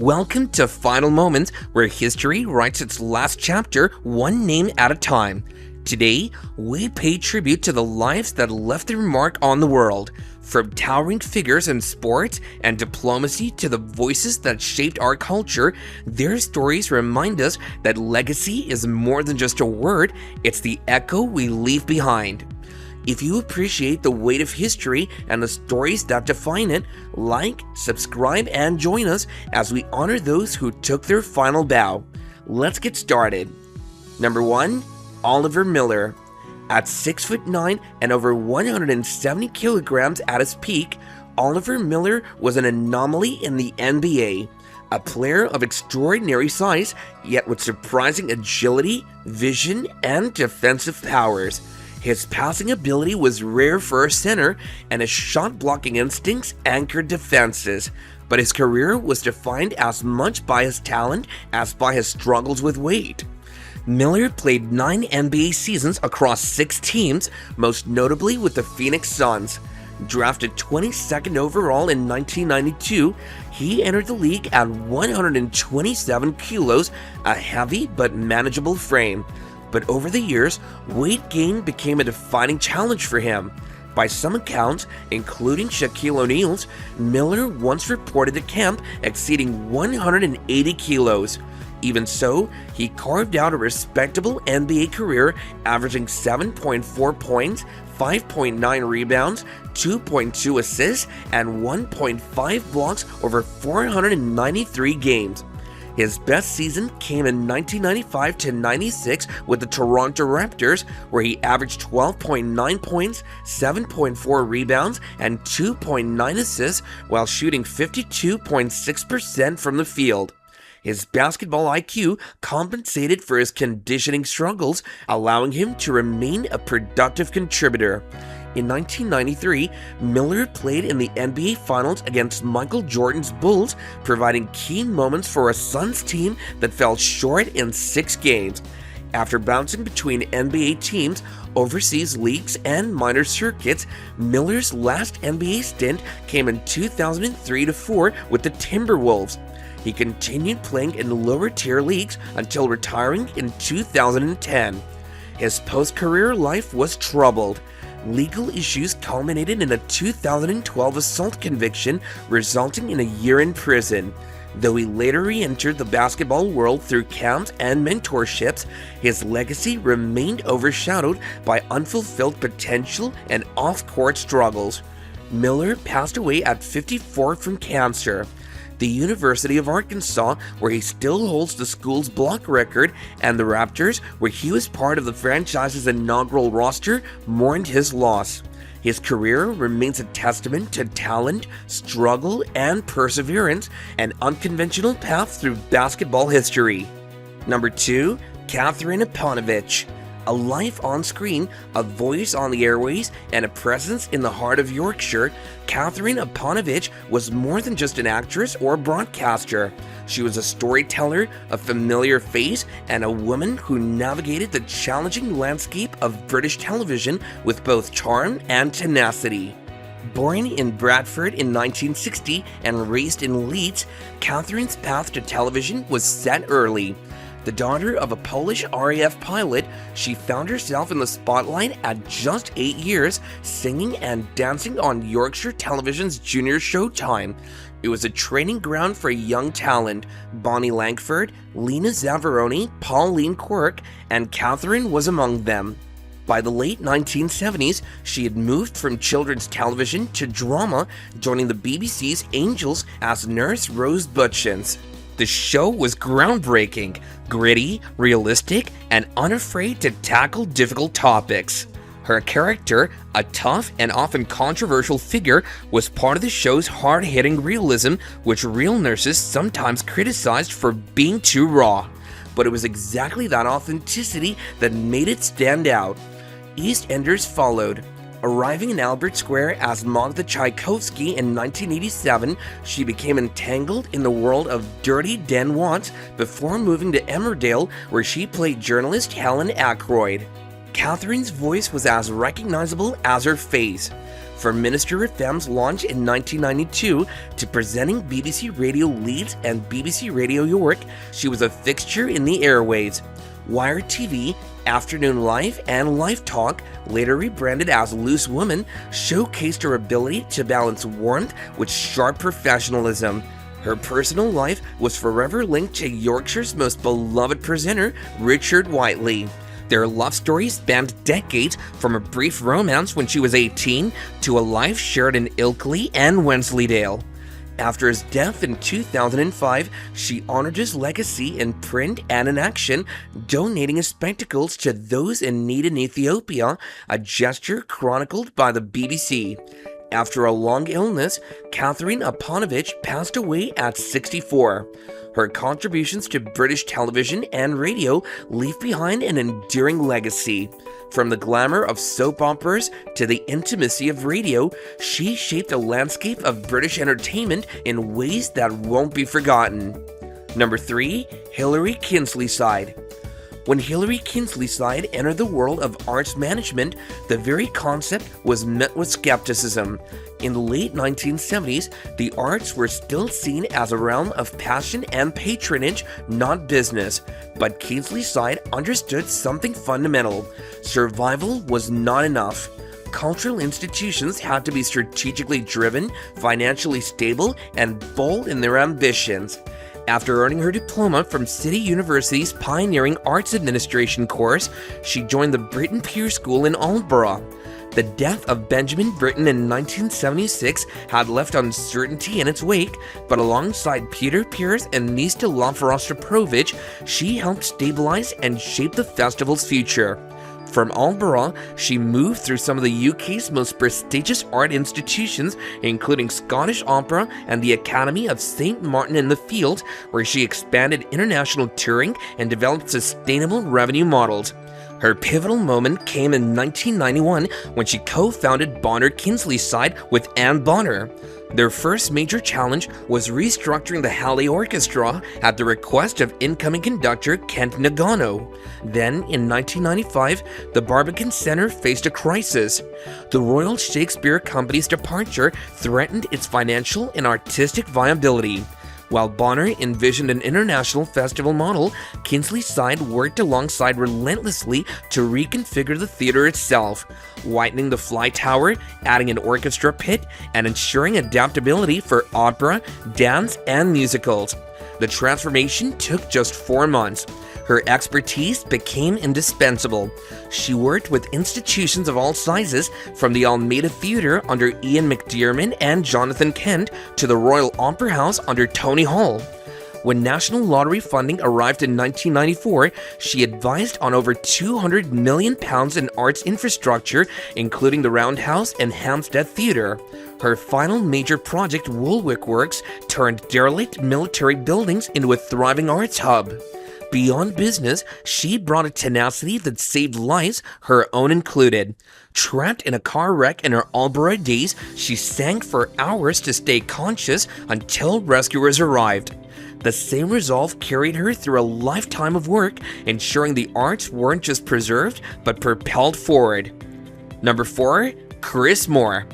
Welcome to Final Moments, where history writes its last chapter one name at a time. Today, we pay tribute to the lives that left their mark on the world. From towering figures in sports and diplomacy to the voices that shaped our culture, their stories remind us that legacy is more than just a word, it's the echo we leave behind. If you appreciate the weight of history and the stories that define it, like, subscribe, and join us as we honor those who took their final bow. Let's get started. Number 1. Oliver Miller. At 6'9" and over 170 kilograms at his peak, Oliver Miller was an anomaly in the NBA. A player of extraordinary size, yet with surprising agility, vision, and defensive powers. His passing ability was rare for a center, and his shot-blocking instincts anchored defenses. But his career was defined as much by his talent as by his struggles with weight. Miller played 9 NBA seasons across 6 teams, most notably with the Phoenix Suns. Drafted 22nd overall in 1992, he entered the league at 127 kilos, a heavy but manageable frame. But over the years, weight gain became a defining challenge for him. By some accounts, including Shaquille O'Neal's, Miller once reported to camp exceeding 180 kilos. Even so, he carved out a respectable NBA career, averaging 7.4 points, 5.9 rebounds, 2.2 assists, and 1.5 blocks over 493 games. His best season came in 1995-96 with the Toronto Raptors, where he averaged 12.9 points, 7.4 rebounds, and 2.9 assists while shooting 52.6% from the field. His basketball IQ compensated for his conditioning struggles, allowing him to remain a productive contributor. In 1993, Miller played in the NBA Finals against Michael Jordan's Bulls, providing key moments for a Suns team that fell short in 6 games. After bouncing between NBA teams, overseas leagues, and minor circuits, Miller's last NBA stint came in 2003-04 with the Timberwolves. He continued playing in lower-tier leagues until retiring in 2010. His post-career life was troubled. Legal issues culminated in a 2012 assault conviction, resulting in a year in prison. Though he later re-entered the basketball world through camps and mentorships, his legacy remained overshadowed by unfulfilled potential and off-court struggles. Miller passed away at 54 from cancer. The University of Arkansas, where he still holds the school's block record, and the Raptors, where he was part of the franchise's inaugural roster, mourned his loss. His career remains a testament to talent, struggle, and perseverance, an unconventional path through basketball history. Number 2. Kathryn Apanowicz. A life on screen, a voice on the airways, and a presence in the heart of Yorkshire, Kathryn Apanowicz was more than just an actress or broadcaster. She was a storyteller, a familiar face, and a woman who navigated the challenging landscape of British television with both charm and tenacity. Born in Bradford in 1960 and raised in Leeds, Kathryn's path to television was set early. The daughter of a Polish RAF pilot, she found herself in the spotlight at just 8 years, singing and dancing on Yorkshire Television's junior Showtime. It was a training ground for young talent. Bonnie Langford, Lena Zavaroni, Pauline Quirk, and Kathryn was among them. By the late 1970s, she had moved from children's television to drama, joining the BBC's Angels as Nurse Rose Butchins. The show was groundbreaking, gritty, realistic, and unafraid to tackle difficult topics. Her character, a tough and often controversial figure, was part of the show's hard-hitting realism, which real nurses sometimes criticized for being too raw. But it was exactly that authenticity that made it stand out. EastEnders followed. Arriving in Albert Square as Magda Tchaikovsky in 1987, she became entangled in the world of Dirty Den Watts before moving to Emmerdale, where she played journalist Helen Ackroyd. Kathryn's voice was as recognizable as her face. From Minister of Fem's launch in 1992 to presenting BBC Radio Leeds and BBC Radio York, she was a fixture in the airwaves. Wire TV, Afternoon Life, and Life Talk, later rebranded as Loose Woman, showcased her ability to balance warmth with sharp professionalism. Her personal life was forever linked to Yorkshire's most beloved presenter, Richard Whiteley. Their love story spanned decades, from a brief romance when she was 18 to a life shared in Ilkley and Wensleydale. After his death in 2005, she honored his legacy in print and in action, donating his spectacles to those in need in Ethiopia, a gesture chronicled by the BBC. After a long illness, Kathryn Apanowicz passed away at 64. Her contributions to British television and radio leave behind an enduring legacy. From the glamour of soap operas to the intimacy of radio, she shaped a landscape of British entertainment in ways that won't be forgotten. Number 3. Hilary Keenlyside. When Hilary Keenlyside entered the world of arts management, the very concept was met with skepticism. In the late 1970s, the arts were still seen as a realm of passion and patronage, not business. But Keenlyside understood something fundamental. Survival was not enough. Cultural institutions had to be strategically driven, financially stable, and bold in their ambitions. After earning her diploma from City University's pioneering arts administration course, she joined the Britten Peer School in Aldborough. The death of Benjamin Britten in 1976 had left uncertainty in its wake, but alongside Peter Pears and Mista Lafrostropovich, she helped stabilize and shape the festival's future. From Aldborough, she moved through some of the UK's most prestigious art institutions, including Scottish Opera and the Academy of St. Martin in the Fields, where she expanded international touring and developed sustainable revenue models. Her pivotal moment came in 1991 when she co-founded Bonner Keenlyside with Anne Bonner. Their first major challenge was restructuring the Halley Orchestra at the request of incoming conductor Kent Nagano. Then, in 1995, the Barbican Centre faced a crisis. The Royal Shakespeare Company's departure threatened its financial and artistic viability. While Bonner envisioned an international festival model, Keenlyside worked alongside relentlessly to reconfigure the theatre itself, whitening the fly tower, adding an orchestra pit, and ensuring adaptability for opera, dance, and musicals. The transformation took just 4 months. Her expertise became indispensable. She worked with institutions of all sizes, from the Almeida Theatre under Ian McDiarmid and Jonathan Kent to the Royal Opera House under Tony Hall. When National Lottery funding arrived in 1994, she advised on over £200 million in arts infrastructure, including the Roundhouse and Hampstead Theatre. Her final major project, Woolwich Works, turned derelict military buildings into a thriving arts hub. Beyond business, she brought a tenacity that saved lives, her own included. Trapped in a car wreck in her Aldborough days, she sang for hours to stay conscious until rescuers arrived. The same resolve carried her through a lifetime of work, ensuring the arts weren't just preserved, but propelled forward. Number 4. Chris Moore.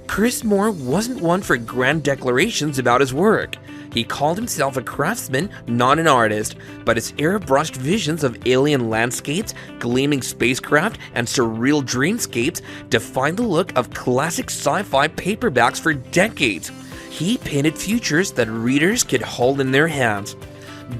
Chris Moore wasn't one for grand declarations about his work. He called himself a craftsman, not an artist, but his airbrushed visions of alien landscapes, gleaming spacecraft, and surreal dreamscapes defined the look of classic sci-fi paperbacks for decades. He painted futures that readers could hold in their hands.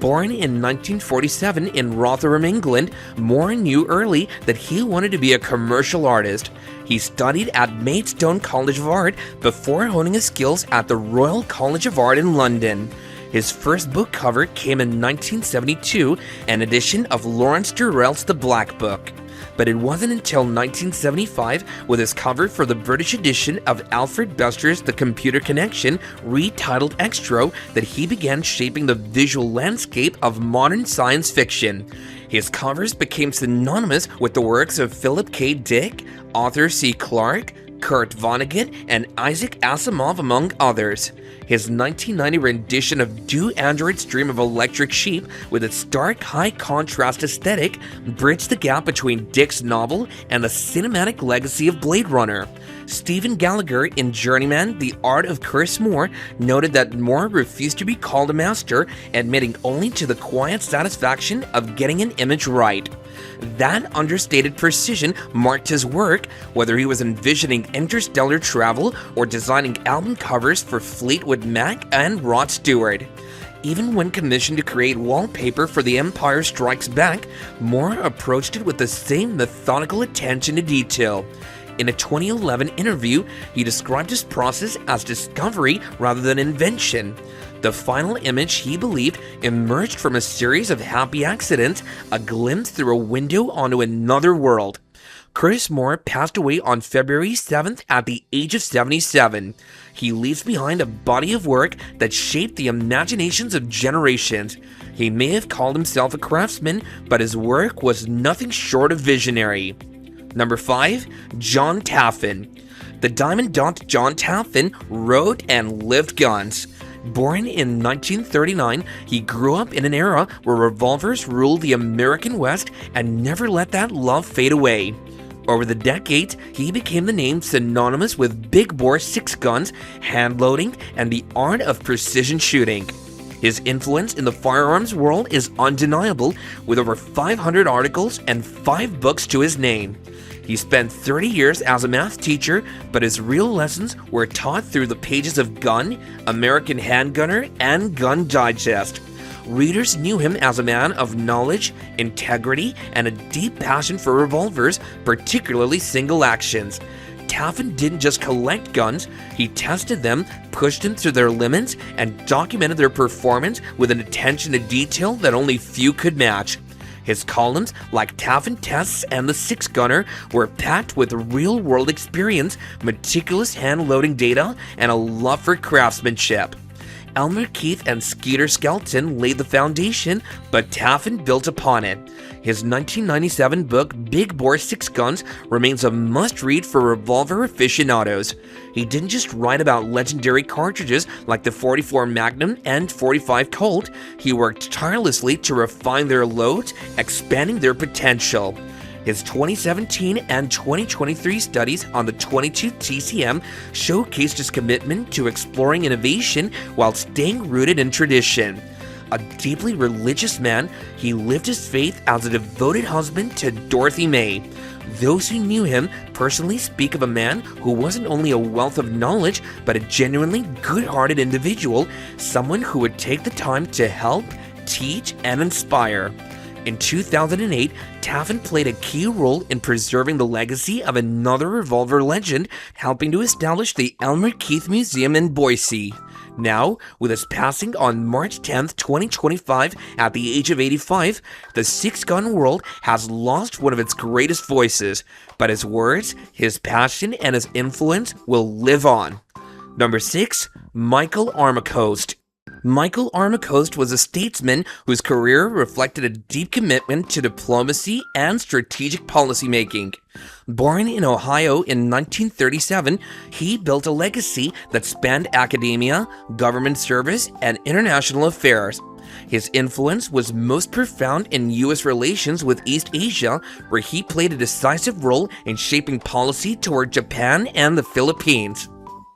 Born in 1947 in Rotherham, England, Moore knew early that he wanted to be a commercial artist. He studied at Maidstone College of Art before honing his skills at the Royal College of Art in London. His first book cover came in 1972, an edition of Lawrence Durrell's The Black Book. But it wasn't until 1975, with his cover for the British edition of Alfred Bester's The Computer Connection, retitled Extra, that he began shaping the visual landscape of modern science fiction. His covers became synonymous with the works of Philip K. Dick, Arthur C. Clarke, Kurt Vonnegut, and Isaac Asimov, among others. His 1990 rendition of Do Androids Dream of Electric Sheep with its stark, high-contrast aesthetic bridged the gap between Dick's novel and the cinematic legacy of Blade Runner. Stephen Gallagher in Journeyman: The Art of Chris Moore noted that Moore refused to be called a master, admitting only to the quiet satisfaction of getting an image right. That understated precision marked his work, whether he was envisioning interstellar travel or designing album covers for Fleetwood Mac and Rod Stewart. Even when commissioned to create wallpaper for The Empire Strikes Back, Moore approached it with the same methodical attention to detail. In a 2011 interview, he described his process as discovery rather than invention. The final image, he believed, emerged from a series of happy accidents, a glimpse through a window onto another world. Chris Moore passed away on February 7th at the age of 77. He leaves behind a body of work that shaped the imaginations of generations. He may have called himself a craftsman, but his work was nothing short of visionary. Number 5. John Taffin. The Diamond Dot John Taffin wrote and lived guns. Born in 1939, he grew up in an era where revolvers ruled the American West and never let that love fade away. Over the decades, he became the name synonymous with big-bore six-guns, hand-loading, and the art of precision shooting. His influence in the firearms world is undeniable, with over 500 articles and 5 books to his name. He spent 30 years as a math teacher, but his real lessons were taught through the pages of Gun, American Handgunner, and Gun Digest. Readers knew him as a man of knowledge, integrity, and a deep passion for revolvers, particularly single actions. Taffin didn't just collect guns, he tested them, pushed them to their limits, and documented their performance with an attention to detail that only few could match. His columns, like Taffin Tests and The Six Gunner, were packed with real-world experience, meticulous hand-loading data, and a love for craftsmanship. Elmer Keith and Skeeter Skelton laid the foundation, but Taffin built upon it. His 1997 book, Big Bore Six Guns, remains a must-read for revolver aficionados. He didn't just write about legendary cartridges like the .44 Magnum and .45 Colt, he worked tirelessly to refine their loads, expanding their potential. His 2017 and 2023 studies on the .22 TCM showcased his commitment to exploring innovation while staying rooted in tradition. A deeply religious man, he lived his faith as a devoted husband to Dorothy May. Those who knew him personally speak of a man who wasn't only a wealth of knowledge, but a genuinely good-hearted individual, someone who would take the time to help, teach, and inspire. In 2008, Taffin played a key role in preserving the legacy of another revolver legend, helping to establish the Elmer Keith Museum in Boise. Now, with his passing on March 10, 2025, at the age of 85, the six-gun world has lost one of its greatest voices, but his words, his passion, and his influence will live on. Number 6. Michael Armacost. Michael Armacost was a statesman whose career reflected a deep commitment to diplomacy and strategic policymaking. Born in Ohio in 1937, he built a legacy that spanned academia, government service, and international affairs. His influence was most profound in U.S. relations with East Asia, where he played a decisive role in shaping policy toward Japan and the Philippines.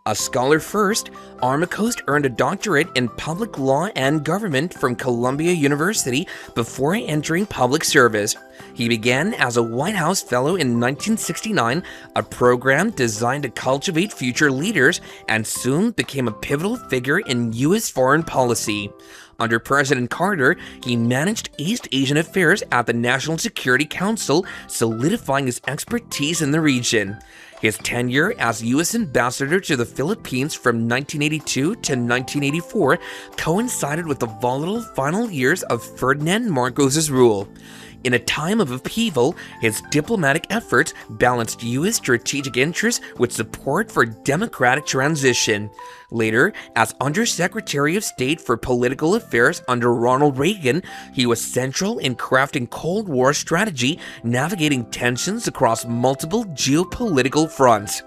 A scholar first, Armacost earned a doctorate in public law and government from Columbia University before entering public service. He began as a White House Fellow in 1969, a program designed to cultivate future leaders, and soon became a pivotal figure in U.S. foreign policy. Under President Carter, he managed East Asian affairs at the National Security Council, solidifying his expertise in the region. His tenure as U.S. Ambassador to the Philippines from 1982 to 1984 coincided with the volatile final years of Ferdinand Marcos's rule. In a time of upheaval, his diplomatic efforts balanced U.S. strategic interests with support for democratic transition. Later, as Undersecretary of State for Political Affairs under Ronald Reagan, he was central in crafting Cold War strategy, navigating tensions across multiple geopolitical fronts.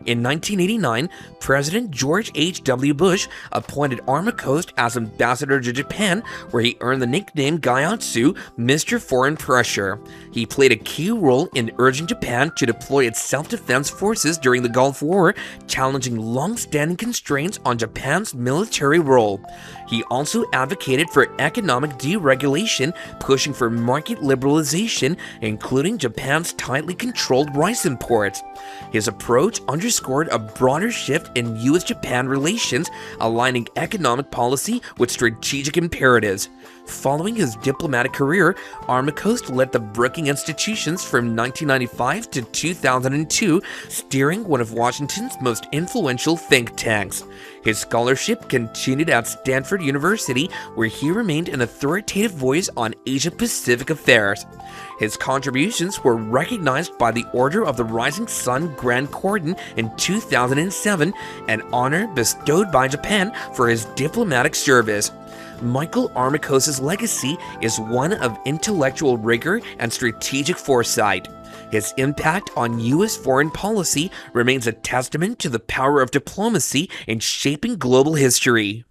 In 1989, President George H.W. Bush appointed Armacost as ambassador to Japan, where he earned the nickname Gaiatsu, Mr. Foreign Pressure. He played a key role in urging Japan to deploy its self-defense forces during the Gulf War, challenging long-standing constraints on Japan's military role. He also advocated for economic deregulation, pushing for market liberalization, including Japan's tightly controlled rice imports. His approach underscored a broader shift in U.S.-Japan relations, aligning economic policy with strategic imperatives. Following his diplomatic career, Armacost led the Brookings Institutions from 1995 to 2002, steering one of Washington's most influential think tanks. His scholarship continued at Stanford University, where he remained an authoritative voice on Asia-Pacific affairs. His contributions were recognized by the Order of the Rising Sun Grand Cordon in 2007, an honor bestowed by Japan for his diplomatic service. Michael Armacost's legacy is one of intellectual rigor and strategic foresight. His impact on U.S. foreign policy remains a testament to the power of diplomacy in shaping global history.